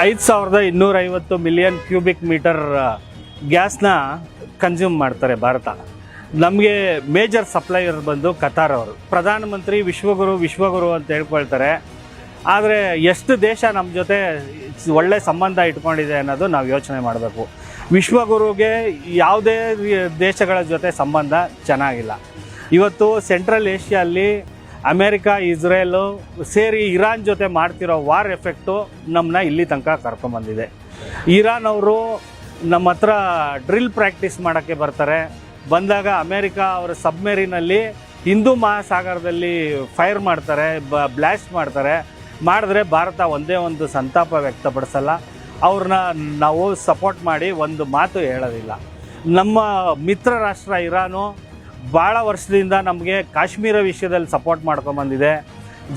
5250 million cubic metre ಗ್ಯಾಸ್ನ consume ಮಾಡ್ತಾರೆ ಭಾರತ. ನಮಗೆ major supplier ಬಂದು ಕತಾರ್ ಅವರು. ಪ್ರಧಾನಮಂತ್ರಿ ವಿಶ್ವಗುರು ಅಂತ ಹೇಳ್ಕೊಳ್ತಾರೆ. ಆದರೆ ಎಷ್ಟು ದೇಶ ನಮ್ಮ ಜೊತೆ ಒಳ್ಳೆ ಸಂಬಂಧ ಇಟ್ಕೊಂಡಿದೆ ಅನ್ನೋದು ನಾವು ಯೋಚನೆ ಮಾಡಬೇಕು. ವಿಶ್ವಗುರುಗೆ ಯಾವುದೇ ದೇಶಗಳ ಜೊತೆ ಸಂಬಂಧ ಚೆನ್ನಾಗಿಲ್ಲ. ಇವತ್ತು ಸೆಂಟ್ರಲ್ ಏಷ್ಯಲ್ಲಿ ಅಮೇರಿಕಾ, ಇಸ್ರೇಲು ಸೇರಿ ಇರಾನ್ ಜೊತೆ ಮಾಡ್ತಿರೋ ವಾರ್ ಎಫೆಕ್ಟು ನಮ್ಮನ್ನ ಇಲ್ಲಿ ತನಕ ಕರ್ಕೊಂಬಂದಿದೆ. ಇರಾನ್ ಅವರು ನಮ್ಮ ಹತ್ರ ಡ್ರಿಲ್ ಪ್ರಾಕ್ಟೀಸ್ ಮಾಡೋಕ್ಕೆ ಬರ್ತಾರೆ. ಬಂದಾಗ ಅಮೇರಿಕಾ ಅವರ ಸಬ್ಮೆರಿನಲ್ಲಿ ಹಿಂದೂ ಮಹಾಸಾಗರದಲ್ಲಿ ಫೈರ್ ಮಾಡ್ತಾರೆ, ಬ್ಲಾಸ್ಟ್ ಮಾಡಿದ್ರೆ ಭಾರತ ಒಂದೇ ಒಂದು ಸಂತಾಪ ವ್ಯಕ್ತಪಡಿಸಲ್ಲ. ಅವ್ರನ್ನ ನಾವು ಸಪೋರ್ಟ್ ಮಾಡಿ ಒಂದು ಮಾತು ಹೇಳೋದಿಲ್ಲ. ನಮ್ಮ ಮಿತ್ರ ರಾಷ್ಟ್ರ ಇರಾನು ಭಾಳ ವರ್ಷದಿಂದ ನಮಗೆ ಕಾಶ್ಮೀರ ವಿಷಯದಲ್ಲಿ ಸಪೋರ್ಟ್ ಮಾಡ್ಕೊಂಬಂದಿದೆ.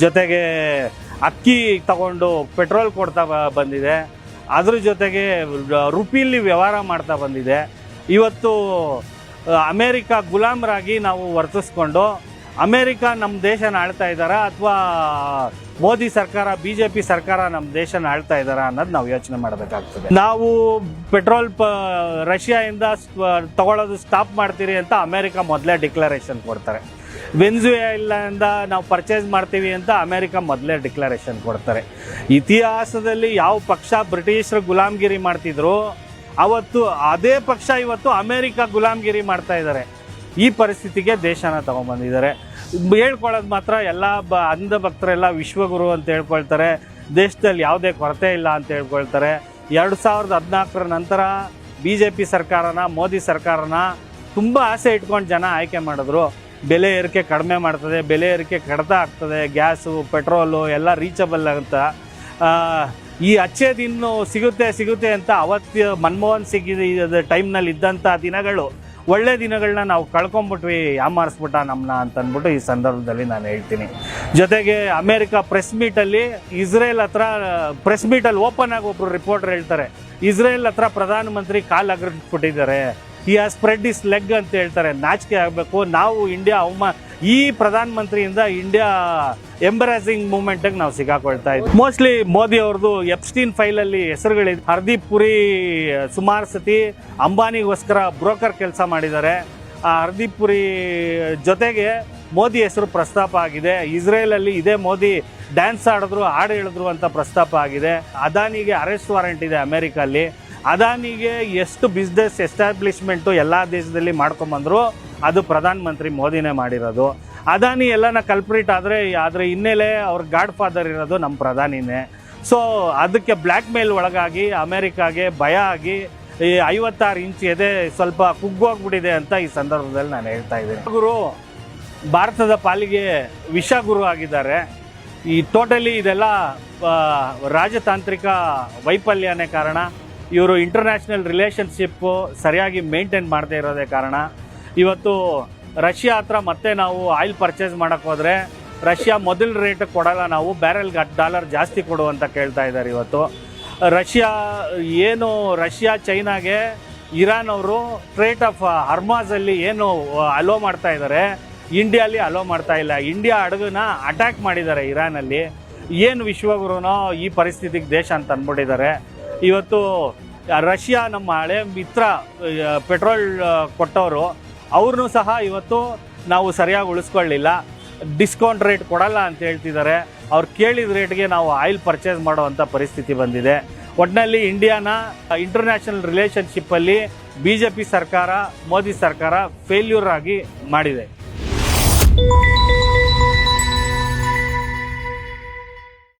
ಜೊತೆಗೆ ಅಕ್ಕಿ ತಗೊಂಡು ಪೆಟ್ರೋಲ್ ಕೊಡ್ತಾ ಬಂದಿದೆ. ಅದ್ರ ಜೊತೆಗೆ ರುಪೀಲಿ ವ್ಯವಹಾರ ಮಾಡ್ತಾ ಬಂದಿದೆ. ಇವತ್ತು ಅಮೇರಿಕಾ ಗುಲಾಮರಾಗಿ ನಾವು ವರ್ತಿಸ್ಕೊಂಡು ಅಮೇರಿಕಾ ನಮ್ಮ ದೇಶನ ಆಳ್ತಾ ಇದ್ದಾರಾ ಅಥವಾ ಮೋದಿ ಸರ್ಕಾರ, BJP ಸರ್ಕಾರ ನಮ್ಮ ದೇಶನ ಆಳ್ತಾ ಇದ್ದಾರಾ ಅನ್ನೋದು ನಾವು ಯೋಚನೆ ಮಾಡಬೇಕಾಗ್ತದೆ. ನಾವು ಪೆಟ್ರೋಲ್ ರಷ್ಯಾದಿಂದ ತಗೊಳ್ಳೋದು ಸ್ಟಾಪ್ ಮಾಡ್ತೀರಿ ಅಂತ ಅಮೇರಿಕಾ ಮೊದಲೇ ಡಿಕ್ಲರೇಷನ್ ಕೊಡ್ತಾರೆ. ವೆನ್ಜುವೆಲಾದಿಂದ ನಾವು ಪರ್ಚೇಸ್ ಮಾಡ್ತೀವಿ ಅಂತ ಅಮೇರಿಕಾ ಮೊದಲೇ ಡಿಕ್ಲರೇಷನ್ ಕೊಡ್ತಾರೆ. ಇತಿಹಾಸದಲ್ಲಿ ಯಾವ ಪಕ್ಷ ಬ್ರಿಟಿಷರು ಗುಲಾಮ್ಗಿರಿ ಮಾಡ್ತಿದ್ರು ಅವತ್ತು ಅದೇ ಪಕ್ಷ ಇವತ್ತು ಅಮೇರಿಕಾ ಗುಲಾಮ್ಗಿರಿ ಮಾಡ್ತಾ ಇದ್ದಾರೆ. ಈ ಪರಿಸ್ಥಿತಿಗೆ ದೇಶನ ತಗೊಂಡ್ಬಂದಿದ್ದಾರೆ. ಹೇಳ್ಕೊಳ್ಳೋದು ಮಾತ್ರ ಎಲ್ಲ ಅಂಧ ಭಕ್ತರೆಲ್ಲ ವಿಶ್ವಗುರು ಅಂತ ಹೇಳ್ಕೊಳ್ತಾರೆ. ದೇಶದಲ್ಲಿ ಯಾವುದೇ ಕೊರತೆ ಇಲ್ಲ ಅಂತ ಹೇಳ್ಕೊಳ್ತಾರೆ. 2014 ನಂತರ BJP ಸರ್ಕಾರನ, ಮೋದಿ ಸರ್ಕಾರನ ತುಂಬ ಆಸೆ ಇಟ್ಕೊಂಡು ಜನ ಆಯ್ಕೆ ಮಾಡಿದ್ರು. ಬೆಲೆ ಏರಿಕೆ ಕಡಿಮೆ ಮಾಡ್ತದೆ, ಬೆಲೆ ಏರಿಕೆ ಕಡಿತ ಆಗ್ತದೆ, ಗ್ಯಾಸು ಪೆಟ್ರೋಲು ಎಲ್ಲ ರೀಚಬಲ್ ಅಂತ. ಈ ಅಚ್ಚೆ ದಿನ ಸಿಗುತ್ತೆ ಅಂತ ಅವತ್ತು ಮನಮೋಹನ್ ಸಿಂಗ್ ಟೈಮ್ನಲ್ಲಿ ಇದ್ದಂಥ ದಿನಗಳು ಒಳ್ಳೆ ದಿನಗಳನ್ನ ನಾವು ಕಳ್ಕೊಂಬಿಟ್ವಿ, ಯಾಮಾರಿಸ್ಬಿಟ್ಟ ನಮ್ಮನ್ನ ಅಂತ ಅಂದ್ಬಿಟ್ಟು ಈ ಸಂದರ್ಭದಲ್ಲಿ ನಾನು ಹೇಳ್ತೀನಿ. ಜೊತೆಗೆ ಅಮೇರಿಕಾ ಪ್ರೆಸ್ ಮೀಟಲ್ಲಿ ಇಸ್ರೇಲ್ ಹತ್ರ ಓಪನ್ ಆಗಿ ಒಬ್ಬರು ರಿಪೋರ್ಟರ್ ಹೇಳ್ತಾರೆ, ಇಸ್ರೇಲ್ ಹತ್ರ ಪ್ರಧಾನಮಂತ್ರಿ ಕಾಲ್ ಅಗರ್ಬಿಟ್ಟಿದ್ದಾರೆ, ಈ ಸ್ಪ್ರೆಡ್ ಇಸ್ ಲೆಗ್ ಅಂತ ಹೇಳ್ತಾರೆ. ನಾಚಿಕೆ ಆಗಬೇಕು. ನಾವು ಇಂಡಿಯಾ ಈ ಪ್ರಧಾನಮಂತ್ರಿಯಿಂದ ಇಂಡಿಯಾ ಎಂಬರಾಸಿಂಗ್ ಮೂಮೆಂಟಿಗೆ ನಾವು ಸಿಗಾಕೊಳ್ತಾ ಇದ್ವಿ. ಮೋಸ್ಟ್ಲಿ ಮೋದಿ ಅವ್ರದ್ದು ಎಪ್ಸ್ಟೀನ್ ಫೈಲಲ್ಲಿ ಹೆಸರುಗಳಿದೆ. ಹರ್ದೀಪ್ ಪುರಿ ಸುಮಾರು ಸತಿ ಅಂಬಾನಿಗೋಸ್ಕರ ಬ್ರೋಕರ್ ಕೆಲಸ ಮಾಡಿದ್ದಾರೆ. ಆ ಹರ್ದೀಪ್ ಪುರಿ ಜೊತೆಗೆ ಮೋದಿ ಹೆಸರು ಪ್ರಸ್ತಾಪ ಆಗಿದೆ. ಇಸ್ರೇಲಲ್ಲಿ ಇದೇ ಮೋದಿ ಡ್ಯಾನ್ಸ್ ಆಡಿದ್ರು, ಹಾಡು ಹೇಳಿದ್ರು ಅಂತ ಪ್ರಸ್ತಾಪ ಆಗಿದೆ. ಅದಾನಿಗೆ ಅರೆಸ್ಟ್ ವಾರೆಂಟ್ ಇದೆ ಅಮೇರಿಕಲ್ಲಿ. ಅದಾನಿಗೆ ಎಷ್ಟು ಬಿಸ್ನೆಸ್ ಎಸ್ಟಾಬ್ಲಿಷ್ಮೆಂಟು ಎಲ್ಲ ದೇಶದಲ್ಲಿ ಮಾಡ್ಕೊಂಬಂದ್ರು ಅದು ಪ್ರಧಾನಮಂತ್ರಿ ಮೋದಿನೇ ಮಾಡಿರೋದು. ಅದಾನಿ ಎಲ್ಲನ ಕಲ್ಪ್ರಿಟ್ ಆದರೆ ಅದರ ಹಿನ್ನೆಲೆ ಅವ್ರ ಗಾಡ್ ಫಾದರ್ ಇರೋದು ನಮ್ಮ ಪ್ರಧಾನಿನೇ. ಸೊ ಅದಕ್ಕೆ ಬ್ಲ್ಯಾಕ್ ಮೇಲ್ ಒಳಗಾಗಿ ಅಮೇರಿಕಾಗೆ ಭಯ ಆಗಿ ಈ 56 ಇಂಚ್ ಎದೆ ಸ್ವಲ್ಪ ಕುಗ್ಗೋಗ್ಬಿಟ್ಟಿದೆ ಅಂತ ಈ ಸಂದರ್ಭದಲ್ಲಿ ನಾನು ಹೇಳ್ತಾ ಇದ್ದೀನಿ. ಗುರು ಭಾರತದ ಪಾಲಿಗೆ ವಿಷಗುರು ಆಗಿದ್ದಾರೆ. ಈ ಟೋಟಲಿ ಇದೆಲ್ಲ ರಾಜತಾಂತ್ರಿಕ ವೈಫಲ್ಯನೇ ಕಾರಣ. ಇವರು ಇಂಟರ್ನ್ಯಾಷನಲ್ ರಿಲೇಷನ್ಶಿಪ್ಪು ಸರಿಯಾಗಿ ಮೇಂಟೈನ್ ಮಾಡದೇ ಇರೋದೇ ಕಾರಣ. ಇವತ್ತು ರಷ್ಯಾ ಹತ್ರ ಮತ್ತೆ ನಾವು ಆಯಿಲ್ ಪರ್ಚೇಸ್ ಮಾಡೋಕ್ಕೆ ಹೋದರೆ ರಷ್ಯಾ ಮೊದಲ ರೇಟ್ ಕೊಡಲ್ಲ, ನಾವು ಬ್ಯಾರೆಲ್ಗೆ $10 ಜಾಸ್ತಿ ಕೊಡು ಅಂತ ಕೇಳ್ತಾ ಇದ್ದಾರೆ. ಇವತ್ತು ರಷ್ಯಾ ಚೈನಾಗೆ ಇರಾನ್ ಅವರು ಸ್ಟ್ರೇಟ್ ಆಫ್ ಹರ್ಮಾಜಲ್ಲಿ ಏನು ಅಲೋ ಮಾಡ್ತಾ ಇದ್ದಾರೆ, ಇಂಡಿಯಾಲಿ ಅಲೋ ಮಾಡ್ತಾ ಇಲ್ಲ. ಇಂಡಿಯಾ ಹಡಗನ್ನ ಅಟ್ಯಾಕ್ ಮಾಡಿದ್ದಾರೆ ಇರಾನಲ್ಲಿ. ಏನು ವಿಶ್ವಗುರುನೋ ಈ ಪರಿಸ್ಥಿತಿಗೆ ದೇಶ ಅಂತ ಅಂದ್ಬಿಟ್ಟಿದ್ದಾರೆ. ಇವತ್ತು ರಷ್ಯಾ ನಮ್ಮ ಹಳೆ ಮಿತ್ರ, ಪೆಟ್ರೋಲ್ ಕೊಟ್ಟವರು, ಅವ್ರನ್ನೂ ಸಹ ಇವತ್ತು ನಾವು ಸರಿಯಾಗಿ ಉಳಿಸ್ಕೊಳ್ಳಿಲ್ಲ. ಡಿಸ್ಕೌಂಟ್ ರೇಟ್ ಕೊಡಲ್ಲ ಅಂತ ಹೇಳ್ತಿದ್ದಾರೆ. ಅವ್ರು ಕೇಳಿದ ರೇಟ್ಗೆ ನಾವು ಆಯಿಲ್ ಪರ್ಚೇಸ್ ಮಾಡೋವಂಥ ಪರಿಸ್ಥಿತಿ ಬಂದಿದೆ. ಒಟ್ಟಿನಲ್ಲಿ ಇಂಡಿಯಾನ ಇಂಟರ್ನ್ಯಾಷನಲ್ ರಿಲೇಷನ್ಶಿಪ್ಪಲ್ಲಿ BJP ಸರ್ಕಾರ, ಮೋದಿ ಸರ್ಕಾರ ಫೇಲ್ಯೂರ್ ಆಗಿ ಮಾಡಿದೆ.